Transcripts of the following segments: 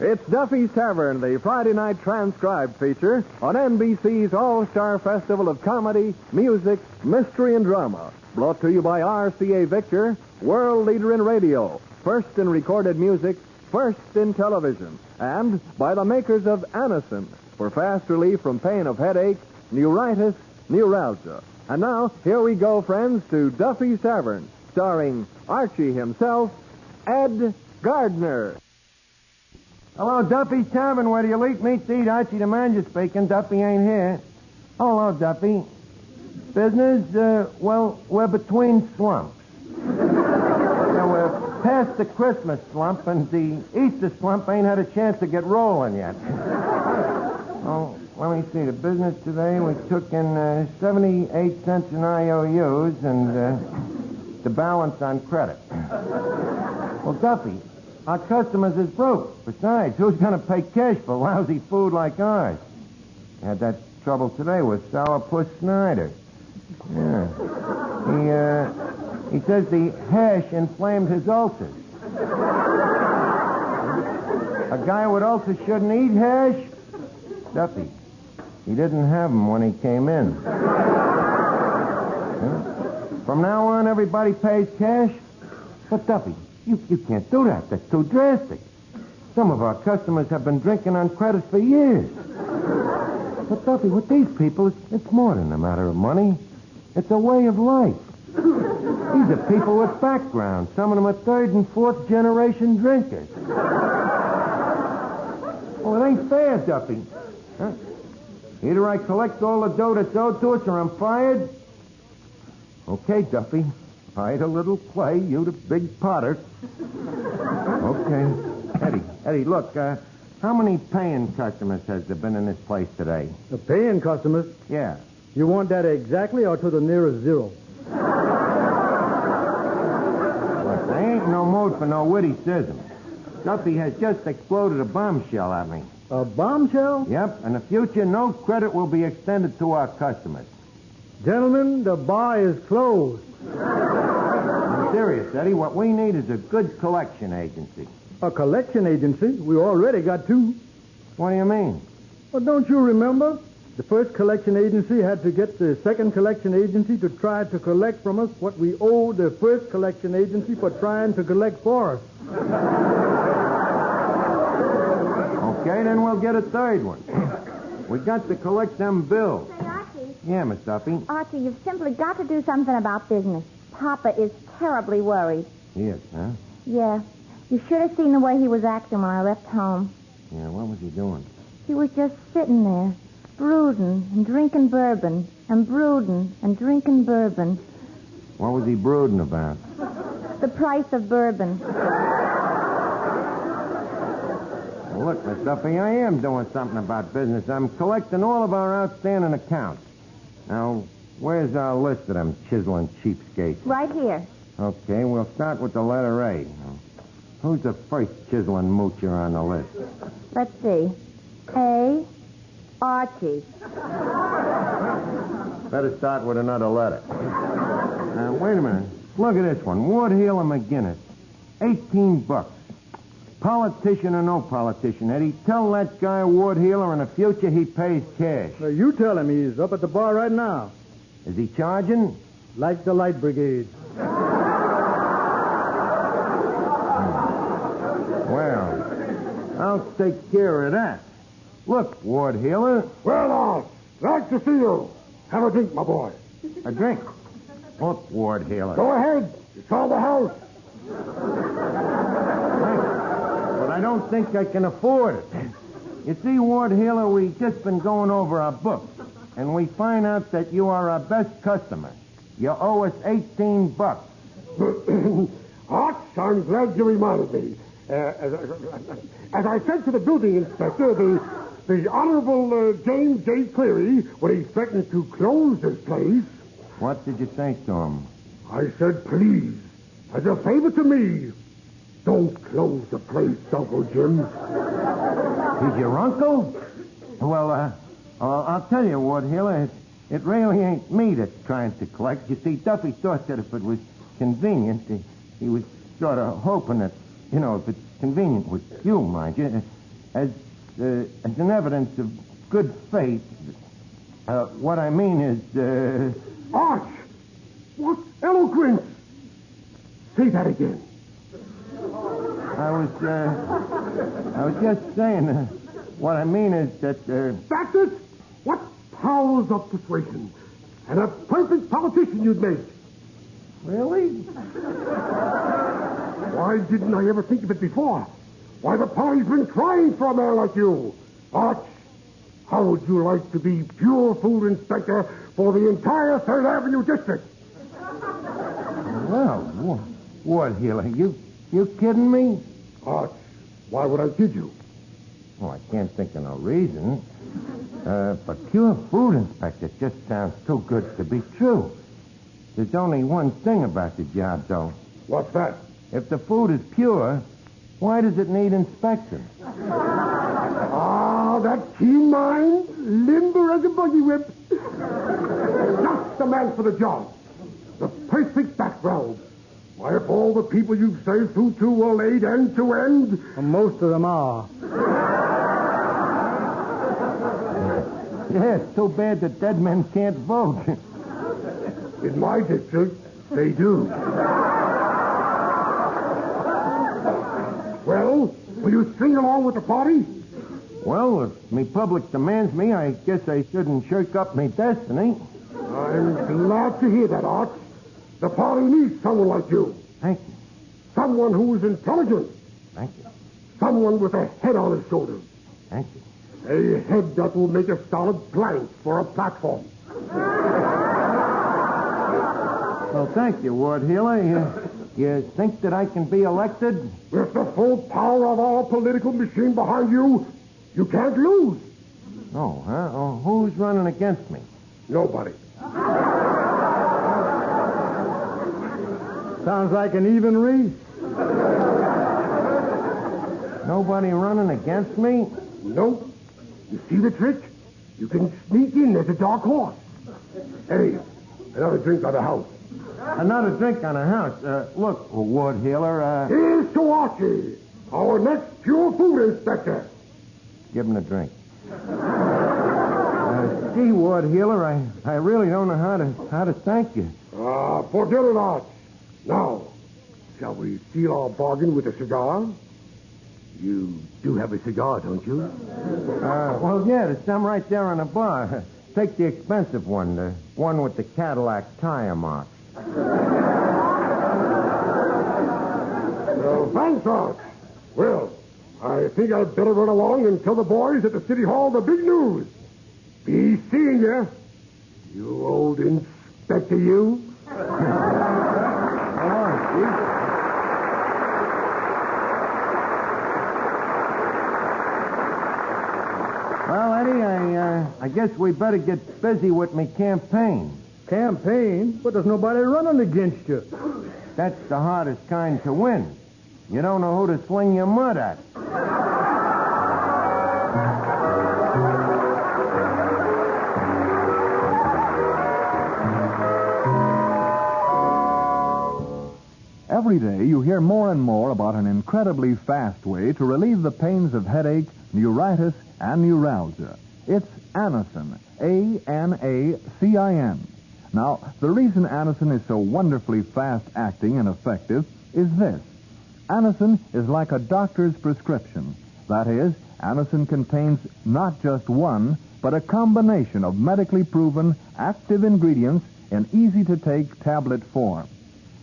It's Duffy's Tavern, the Friday night transcribed feature on NBC's All-Star Festival of Comedy, Music, Mystery, and Drama. Brought to you by RCA Victor, world leader in radio, first in recorded music, first in television, and by the makers of Anacin for fast relief from pain of headache, neuritis, neuralgia. And now, here we go, friends, to Duffy's Tavern, starring Archie himself, Ed Gardner. Hello, Duffy's Tavern, where do you eat meat to eat? Archie the Manager speaking. Duffy ain't here. Hello, Duffy. Business, well, we're between slumps. We're past the Christmas slump, and the Easter slump ain't had a chance to get rolling yet. Oh, let me see. The business today, we took in 78 cents in IOUs and the balance on credit. Well, Duffy, our customers is broke. Besides, who's going to pay cash for lousy food like ours? Had that trouble today with Sourpuss Snyder. Yeah. He says the hash inflamed his ulcers. A guy with ulcers shouldn't eat hash? Duffy, he didn't have them when he came in. From now on, everybody pays cash? But, Duffy, you can't do that. That's too drastic. Some of our customers have been drinking on credit for years. But, Duffy, with these people, it's more than a matter of money. It's a way of life. These are people with background. Some of them are third and fourth generation drinkers. Well, it ain't fair, Duffy. Huh? Either I collect all the dough that's owed to us or I'm fired. Okay, Duffy. Hide a little clay, you the big potter. Okay. Eddie, look, how many paying customers has there been in this place today? The paying customers? Yeah. You want that exactly or to the nearest zero? Look, there ain't no mood for no witticism. Duffy has just exploded a bombshell at me. A bombshell? Yep. In the future, no credit will be extended to our customers. Gentlemen, the bar is closed. I'm serious, Eddie. What we need is a good collection agency. A collection agency? We already got two. What do you mean? Well, don't you remember? The first collection agency had to get the second collection agency to try to collect from us what we owed the first collection agency for trying to collect for us. Okay, then we'll get a third one. We got to collect them bills. Hey, Archie. Yeah, Miss Duffy. Archie, you've simply got to do something about business. Papa is terribly worried. He is, huh? Yeah. You should have seen the way he was acting when I left home. Yeah, what was he doing? He was just sitting there, brooding and drinking bourbon, and brooding and drinking bourbon. What was he brooding about? The price of bourbon. Well, look, Miss Duffy, I am doing something about business. I'm collecting all of our outstanding accounts. Now, where's our list of them chiseling cheapskates? Right here. Okay, we'll start with the letter A. Who's the first chiseling moocher on the list? Let's see. A. Archie. Better start with another letter. Wait a minute. Look at this one. Ward Healer McGinnis. $18. Politician or no politician, Eddie, tell that guy Ward Healer in the future he pays cash. Well, you tell him he's up at the bar right now. Is he charging? Like the Light Brigade. Well, I'll take care of that. Look, Ward Healer. Well, glad to see you. Have a drink, my boy. A drink. Look, Ward Healer. Go ahead. It's all the house. But I don't think I can afford it. You see, Ward Healer, we've just been going over our books, and we find out that you are our best customer. You owe us $18. Arch, I'm glad you reminded me. As I said to the building inspector, the Honorable James J. Cleary, when he threatened to close this place... What did you say to him? I said, please, as a favor to me, don't close the place, Uncle Jim. He's your uncle? Well, I'll tell you, Ward Healer, it really ain't me that's trying to collect. You see, Duffy thought that if it was convenient, he was sort of hoping that, if it's convenient with you, mind you, as an evidence of good faith. What I mean is, Arch! What eloquence! Say that again. I was just saying, what I mean is that, That's it! What powers of persuasion. And a perfect politician you'd make. Really? Why didn't I ever think of it before? Why, the party's been crying for a man like you. Arch, how would you like to be pure food inspector for the entire 3rd Avenue district? Well, what, Healer? You kidding me? Arch, why would I kid you? Well, I can't think of no reason. But pure food inspector just sounds too good to be true. There's only one thing about the job, though. What's that? If the food is pure, why does it need inspection? Ah, that keen mind, limber as a buggy whip. Just the man for the job. The perfect background. Why, if all the people you've served food to were laid end to end... Most of them are. Yeah, it's too bad that dead men can't vote. In my district, they do. Well, will you sing along with the party? Well, if me public demands me, I guess I shouldn't shirk up me destiny. I'm glad to hear that, Arch. The party needs someone like you. Thank you. Someone who is intelligent. Thank you. Someone with a head on his shoulders. Thank you. A head that will make a solid plank for a platform. Well, thank you, Ward Healer. You think that I can be elected? With the full power of our political machine behind you, you can't lose. Oh, huh? Oh, who's running against me? Nobody. Sounds like an even race. Nobody running against me? Nope. You see the trick? You can sneak in as a dark horse. Hey, another drink on the house. Another drink on a house. Look, Ward Healer, Here's to Archie, our next pure food inspector. give him a drink. Gee, Ward Healer, I really don't know how to thank you. Forget it, Arch. Now, shall we seal our bargain with a cigar? You do have a cigar, don't you? Well, yeah, there's some right there on the bar. Take the expensive one, the one with the Cadillac tire mark. Well, thanks, Arch. Well, I think I'd better run along and tell the boys at the City Hall the big news. Be seeing you, you old inspector, you. Well, Eddie, I guess we better get busy with me campaign. Campaign? But there's nobody running against you. That's the hardest kind to win. You don't know who to sling your mud at. Every day you hear more and more about an incredibly fast way to relieve the pains of headache, neuritis, and neuralgia. It's Anacin, A-N-A-C-I-N. Now, the reason Anacin is so wonderfully fast-acting and effective is this. Anacin is like a doctor's prescription. That is, Anacin contains not just one, but a combination of medically proven active ingredients in easy-to-take tablet form.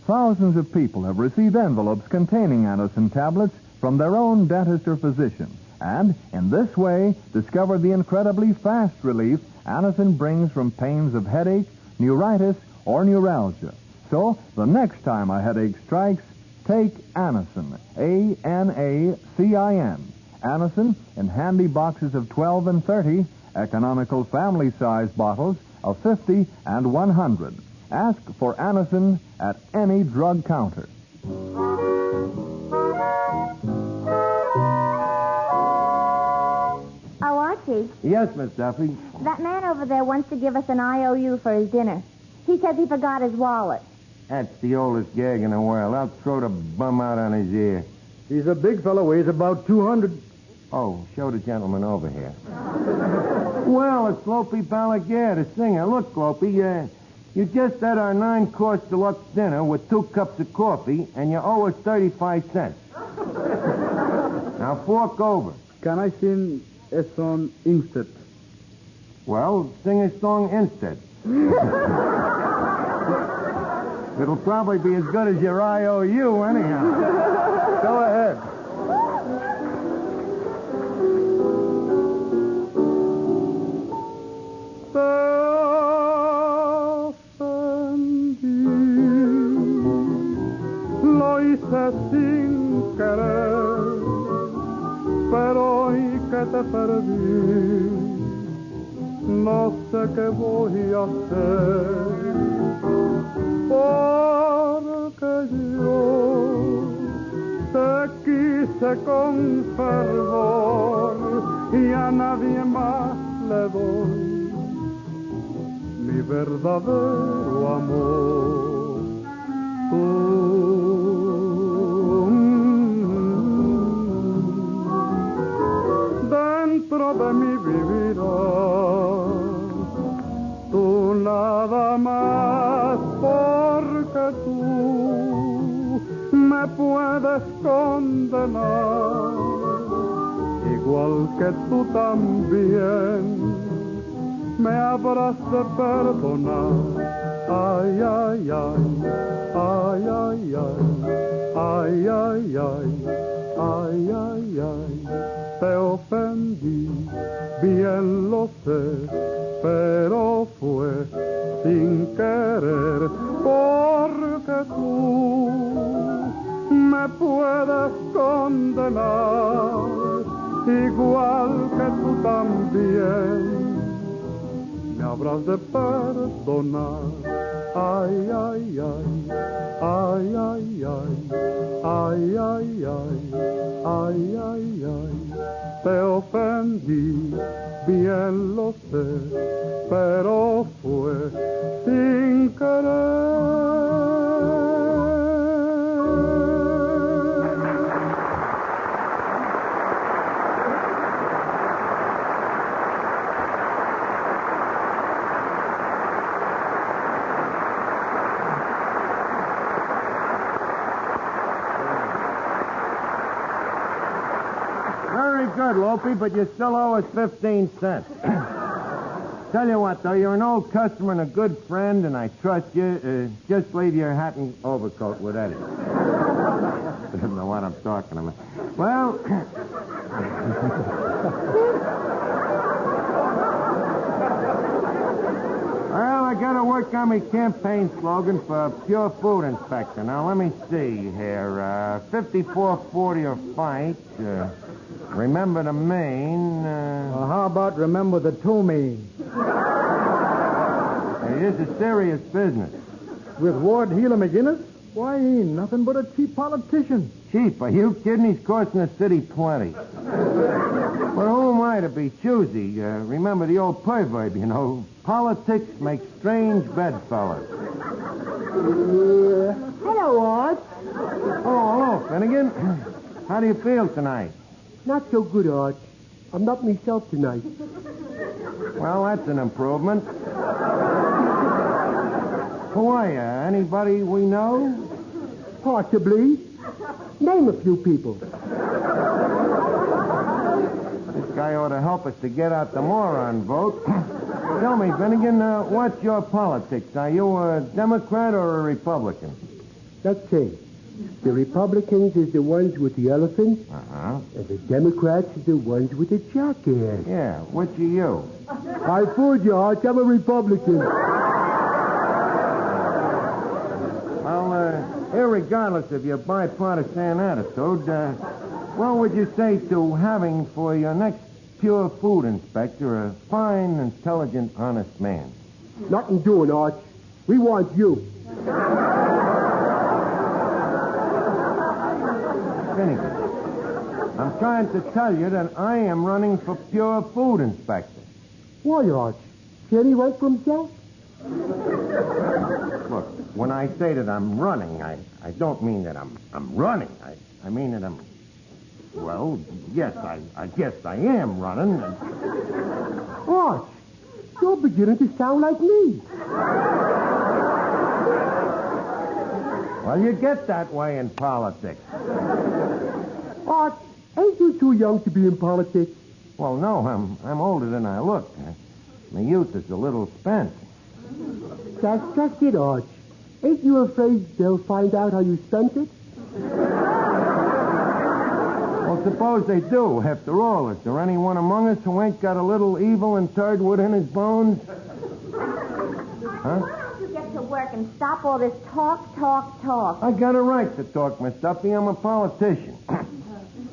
Thousands of people have received envelopes containing Anacin tablets from their own dentist or physician, and in this way discovered the incredibly fast relief Anacin brings from pains of headache, neuritis, or neuralgia. So, the next time a headache strikes, take Anacin, A-N-A-C-I-N. Anacin in handy boxes of 12 and 30, economical family-size bottles of 50 and 100. Ask for Anacin at any drug counter. Oh, Archie, Yes, Miss Duffy. that man over there wants to give us an IOU for his dinner. He says he forgot his wallet. That's the oldest gag in the world. I'll throw the bum out on his ear. He's a big fellow, weighs about 200. Oh, show the gentleman over here. Well, it's Glopey Balaguer, the singer. Look, Glopey, you just had our 9-course deluxe dinner with 2 cups of coffee, and you owe us 35 cents. Now fork over. Can I sing a song instead? Well, sing a song instead. It'll probably be as good as your IOU anyhow. Go ahead. Lo hice sin querer, pero hoy que te perdí, no sé qué voy a hacer, porque yo te quise con fervor y a nadie más le doy mi verdadero amor. Tú, dentro de mi vivirás, tú nada más, porque tú me puedes condenar, igual que tú también me habrás de perdonar. Ay, ay, ay, ay, ay, ay, ay, ay, ay, ay, ay, ay, te ofendí, bien lo sé, pero fue sin querer, porque tú me puedes condenar, igual que tú también me habrás de perdonar. Ay, ay, ay, ay, ay, ay, ay, ay, ay, ay, ay, ay, te ofendí, bien lo sé, pero fue sin querer. Good, Lopey, but you still owe us 15 cents. Tell you what, though, you're an old customer and a good friend, and I trust you. Just leave your hat and overcoat with Eddie. Doesn't know what I'm talking about. Well... Well, I got to work on my campaign slogan for Pure Food Inspector. Now, let me see here. 5440 or fight. Remember the main. How about remember the two main? It is a serious business. With Ward Heeler McGinnis? Why, he ain't nothing but a cheap politician. Cheap? Are you kidding? He's costing the city plenty. But who am I to be choosy? Remember the old proverb, you know. Politics make strange bedfellows. Hello, Art. Oh, hello, Finnegan. How do you feel tonight? Not so good, Art. I'm not myself tonight. Well, that's an improvement. Who are you? Anybody we know? Possibly. Name a few people. This guy ought to help us to get out the moron vote. Tell me, Finnegan, what's your politics? Are you a Democrat or a Republican? Let's see. The Republicans is the ones with the elephants, Uh-huh. and the Democrats is the ones with the jackass. Yeah, which are you? I fooled you, Art. I'm a Republican. Well, irregardless of your bipartisan attitude, what would you say to having for your next Pure Food Inspector a fine, intelligent, honest man? Nothing doing, Art. We want you. Finnegan, I'm trying to tell you that I am running for Pure Food Inspector. Why, Art? Can he write for himself? Look, when I say that I'm running, I don't mean that I'm running. I mean that I'm Well, yes, I guess I am running. Arch, you're beginning to sound like me. Well, you get that way in politics. Arch, ain't you too young to be in politics? Well, no, I'm older than I look. My youth is a little spent. That's just it, Arch. Ain't you afraid they'll find out how you spent it? Well, suppose they do. After all, is there anyone among us who ain't got a little evil and turd wood in his bones? Huh? Why don't you get to work and stop all this talk? I got a right to talk, Miss Duffy. I'm a politician.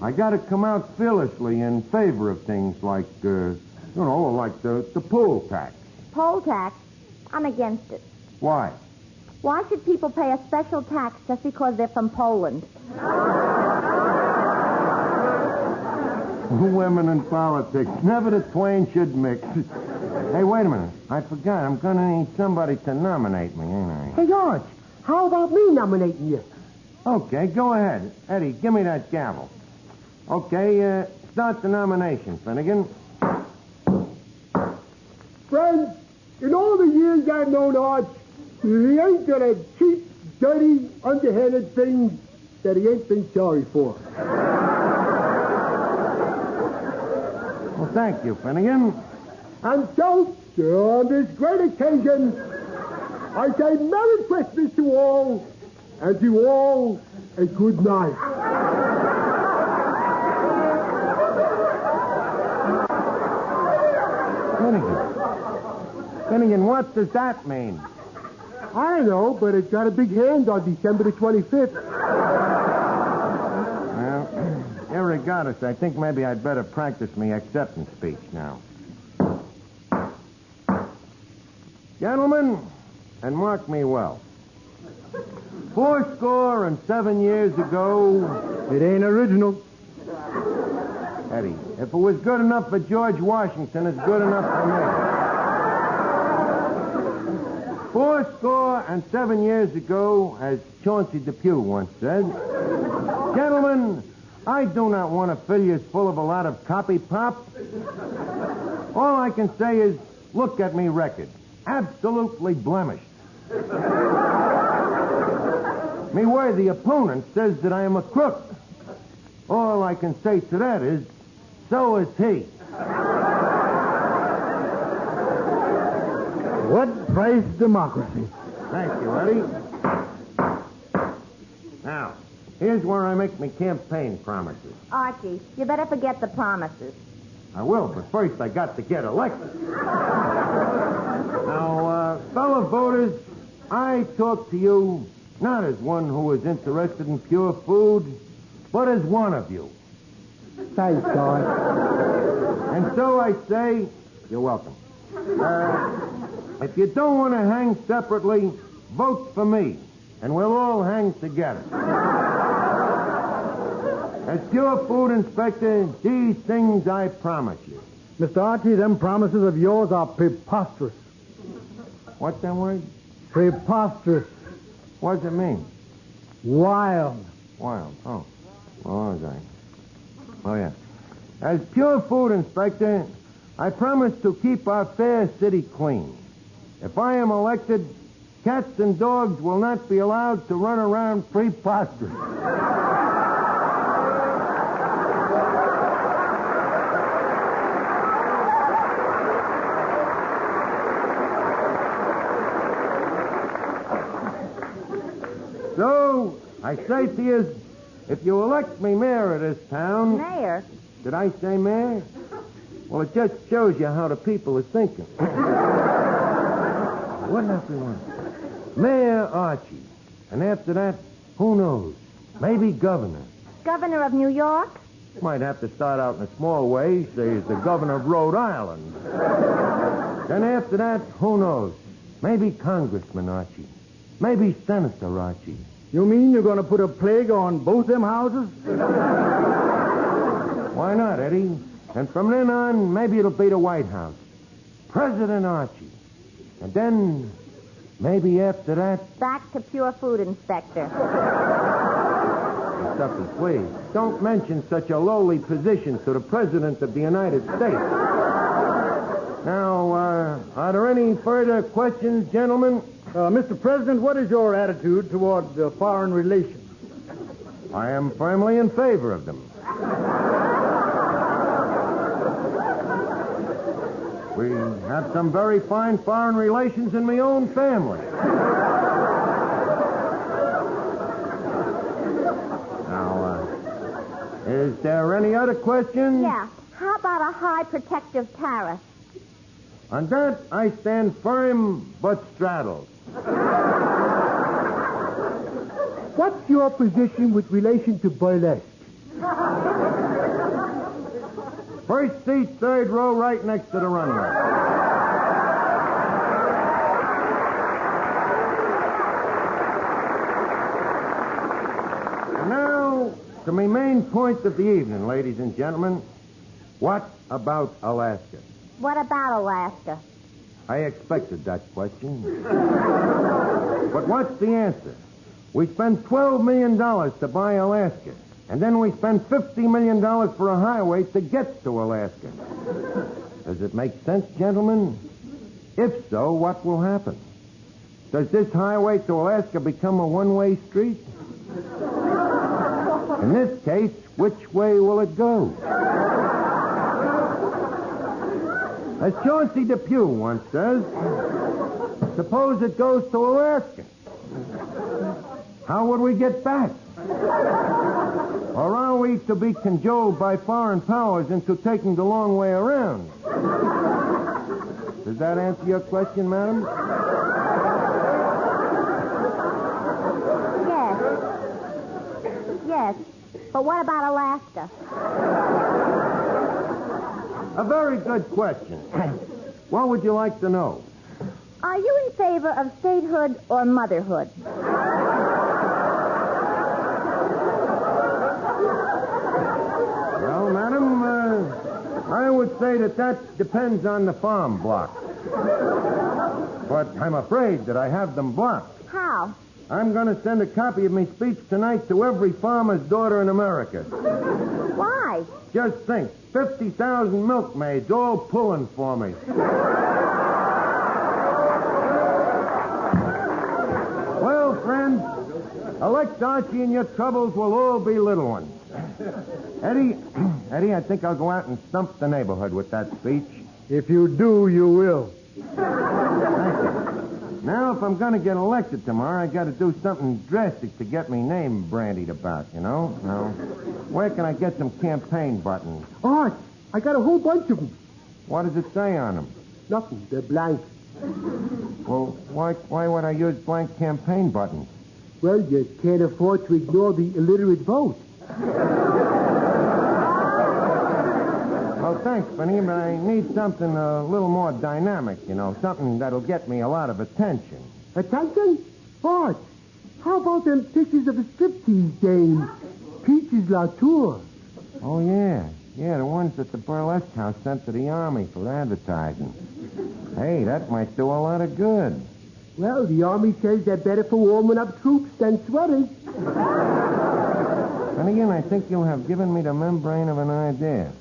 I got to come out fearlessly in favor of things like, like the poll tax. Poll tax? I'm against it. Why? Why should people pay a special tax just because they're from Poland? Women in politics. Never the twain should mix. Hey, wait a minute. I forgot. I'm going to need somebody to nominate me, ain't I? Hey, Arch, how about me nominating you? Okay, go ahead. Eddie, give me that gavel. Okay, start the nomination, Finnegan. Friends, in all the years I've known Arch, he ain't got a cheap, dirty, underhanded thing that he ain't been sorry for. Well, thank you, Finnegan. And so, on this great occasion, I say Merry Christmas to all, and to all a good night. Finnegan, what does that mean? I don't know, but it's got a big hand on December the 25th. Well, irregardless, I think maybe I'd better practice my acceptance speech now. Gentlemen, and mark me well, 77 years ago... It ain't original. Eddie, if it was good enough for George Washington, it's good enough for me. 77 years ago, as Chauncey Depew once said, gentlemen, I do not want to fill you full of a lot of copy pop. All I can say is, look at me record. Absolutely blemished. Me worthy opponent says that I am a crook. All I can say to that is, so is he. What price democracy? Thank you, Eddie. Now, here's where I make my campaign promises. Archie, you better forget the promises. I will, but first I got to get elected. Now, fellow voters, I talk to you not as one who is interested in pure food, but as one of you. Thanks, Arch. And so I say, you're welcome. If you don't want to hang separately, vote for me, and we'll all hang together. As pure food inspector, these things I promise you. Mr. Archie, them promises of yours are preposterous. What's that word? Preposterous. What does it mean? Wild. Wild. Oh. Okay. Oh, yeah. As pure food inspector, I promise to keep our fair city clean. If I am elected, cats and dogs will not be allowed to run around preposterous. So, I say to you, if you elect me mayor of this town... Mayor? Did I say mayor? Well, it just shows you how the people are thinking. Wouldn't that be one? Mayor Archie. And after that, who knows? Maybe governor. Governor of New York? Might have to start out in a small way, say as the governor of Rhode Island. Then after that, who knows? Maybe Congressman Archie. Maybe Senator Archie. You mean you're going to put a plague on both them houses? Why not, Eddie? And from then on, maybe it'll be the White House. President Archie. And then, maybe after that... Back to pure food inspector. Duffy, please. Don't mention such a lowly position to the President of the United States. Now, are there any further questions, gentlemen? Mr. President, what is your attitude toward foreign relations? I am firmly in favor of them. We have some very fine foreign relations in my own family. Now, is there any other questions? Yeah. How about a high protective tariff? On that, I stand firm but straddled. What's your position with relation to burlesque? First seat, third row, right next to the runway. And now, to my main point of the evening, ladies and gentlemen. What about Alaska? What about Alaska? I expected that question. But what's the answer? We spend $12 million to buy Alaska. And then we spend $50 million for a highway to get to Alaska. Does it make sense, gentlemen? If so, what will happen? Does this highway to Alaska become a one-way street? In this case, which way will it go? As Chauncey Depew once says, suppose it goes to Alaska. How would we get back? Or are we to be cajoled by foreign powers into taking the long way around? Does that answer your question, madam? Yes. But what about Alaska? A very good question. What would you like to know? Are you in favor of statehood or motherhood? Well, madam, I would say that depends on the farm block. But I'm afraid that I have them blocked. How? I'm going to send a copy of my speech tonight to every farmer's daughter in America. Why? Just think, 50,000 milkmaids all pulling for me. Well, friends, elect Archie and your troubles will all be little ones. Eddie, I think I'll go out and stump the neighborhood with that speech. If you do, you will. Thank you. Now, if I'm going to get elected tomorrow, I got to do something drastic to get me name brandied about, you know? Now, where can I get some campaign buttons? Art, I got a whole bunch of them. What does it say on them? Nothing. They're blank. Well, why would I use blank campaign buttons? Well, you can't afford to ignore the illiterate vote. Well, thanks, Benny, but I need something a little more dynamic, you know, something that'll get me a lot of attention. Attention? Art, how about them pictures of the striptease dame, Peaches Latour? Oh, yeah. Yeah, the ones that the burlesque house sent to the Army for advertising. Hey, that might do a lot of good. Well, the Army says they're better for warming up troops than sweaters. And again, I think you have given me the membrane of an idea.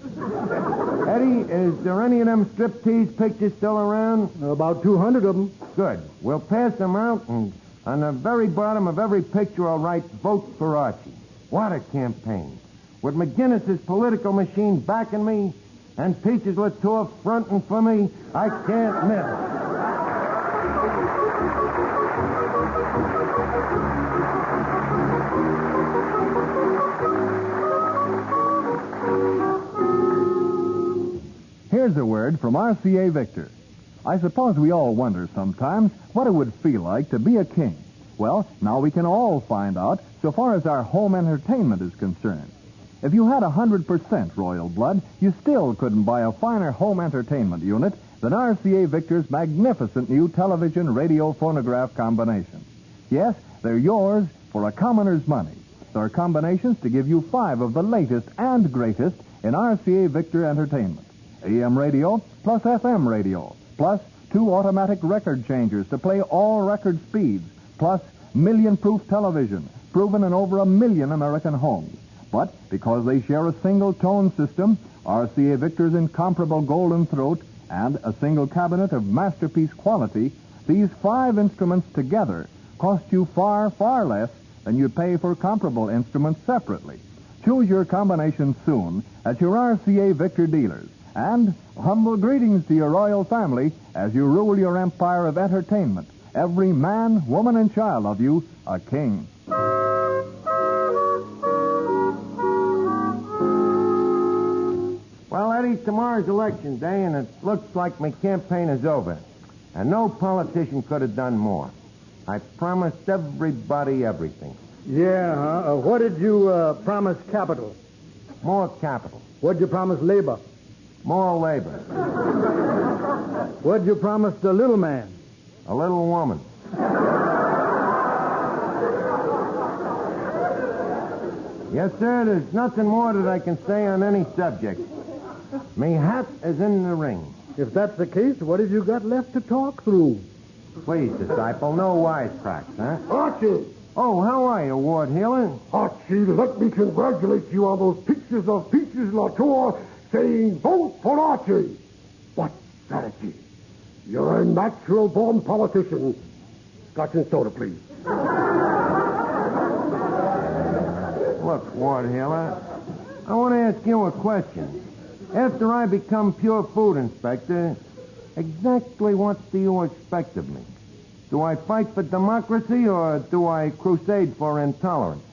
Eddie, is there any of them striptease pictures still around? About 200 of them. Good. We'll pass them out, and on the very bottom of every picture I'll write, vote for Archie. What a campaign. With McGinnis's political machine backing me and Peaches Latour fronting for me, I can't miss. Here's a word from RCA Victor. I suppose we all wonder sometimes what it would feel like to be a king. Well, now we can all find out so far as our home entertainment is concerned. If you had 100% royal blood, you still couldn't buy a finer home entertainment unit than RCA Victor's magnificent new television radio phonograph combination. Yes, they're yours for a commoner's money. They're combinations to give you 5 of the latest and greatest in RCA Victor entertainment. AM radio plus FM radio, plus 2 automatic record changers to play all record speeds, plus million-proof television, proven in over 1 million American homes. But because they share a single tone system, RCA Victor's incomparable golden throat, and a single cabinet of masterpiece quality, these 5 instruments together cost you far, far less than you'd pay for comparable instruments separately. Choose your combination soon at your RCA Victor dealers. And humble greetings to your royal family as you rule your empire of entertainment. Every man, woman, and child of you a king. Well, Eddie, tomorrow's election day, and it looks like my campaign is over. And no politician could have done more. I promised everybody everything. Yeah, huh? What did you promise capital? More capital. What'd you promise labor? More labor. What'd you promise the little man? A little woman. Yes, sir, there's nothing more that I can say on any subject. Me hat is in the ring. If that's the case, what have you got left to talk through? Please, disciple, no wisecracks, huh? Archie! Oh, how are you, Ward Healer? Archie, let me congratulate you on those pictures of Peaches Latour saying, vote for Archie. What strategy. You're a natural-born politician. Scotch and soda, please. Look, Ward Healer, I want to ask you a question. After I become pure food inspector, exactly what do you expect of me? Do I fight for democracy or do I crusade for intolerance?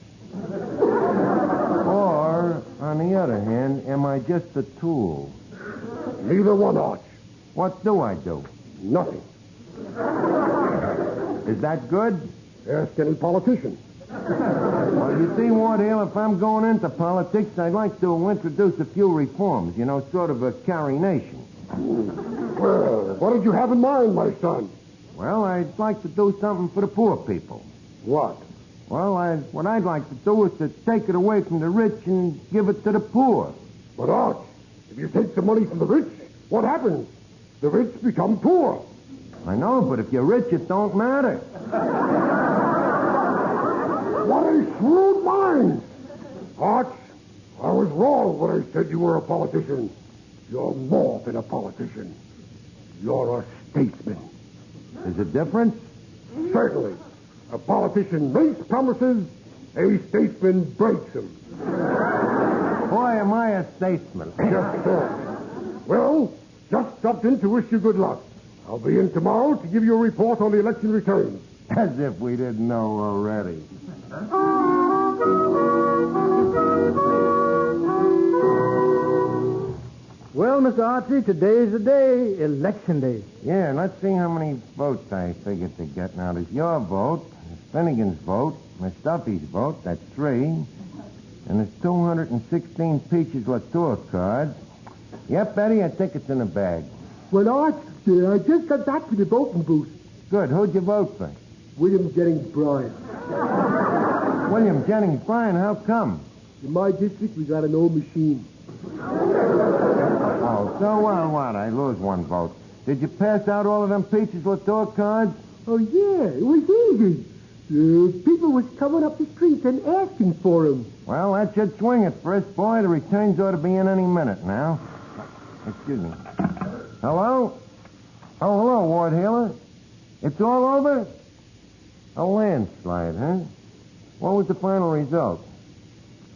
Or, on the other hand, am I just a tool? Neither one, Arch. What do I do? Nothing. Is that good? Ask any politician. Well, you see, Ward Hill, if I'm going into politics, I'd like to introduce a few reforms, sort of a carry nation. Well, what did you have in mind, my son? Well, I'd like to do something for the poor people. What? Well, what I'd like to do is to take it away from the rich and give it to the poor. But, Arch, if you take the money from the rich, what happens? The rich become poor. I know, but if you're rich, it don't matter. What a shrewd mind! Arch, I was wrong when I said you were a politician. You're more than a politician. You're a statesman. There's a difference? Certainly. A politician makes promises, a statesman breaks them. Boy, am I a statesman. Yes, sir. Well, just stopped in to wish you good luck. I'll be in tomorrow to give you a report on the election returns. As if we didn't know already. Well, Mr. Archie, today's the day, election day. Yeah, let's see how many votes I figured to get. Now, there's your vote, there's Finnegan's vote, Miss Duffy's vote, that's 3. And there's 216 Peaches Latour cards. Yep, Betty, I think it's in the bag. Well, Arch, I just got back to the voting booth. Good. Who'd you vote for? William Jennings Bryan. William Jennings Bryan, how come? In my district, we got an old machine. Oh, so what? I lose one vote. Did you pass out all of them Peaches Latour cards? Oh, yeah, it was easy. People was coming up the street and asking for them. Well, that should swing it for us, boy. The returns ought to be in any minute now. Excuse me. Hello? Oh, hello, Ward Healer. It's all over? A landslide, huh? What was the final result?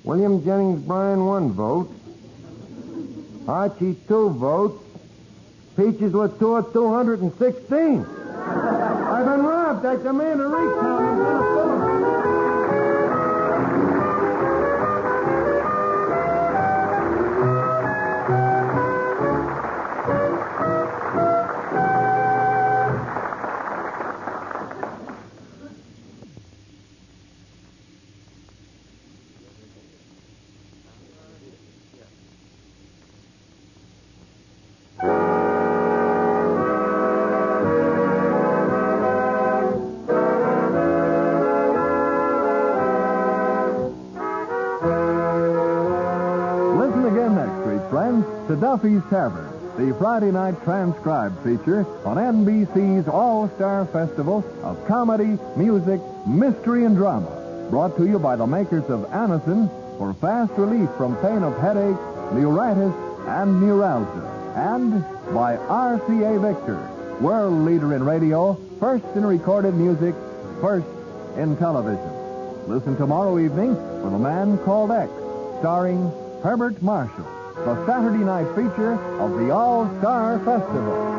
William Jennings Bryan, 1 vote. Archie, 2 votes. Peaches Latour, 216. I've been robbed. I demand a recount. I'm going to fill it. To Duffy's Tavern, the Friday night transcribed feature on NBC's All-Star Festival of Comedy, Music, Mystery, and Drama. Brought to you by the makers of Anacin for fast relief from pain of headache, neuritis, and neuralgia. And by RCA Victor, world leader in radio, first in recorded music, first in television. Listen tomorrow evening for The Man Called X, starring Herbert Marshall, the Saturday night feature of the All-Star Festival.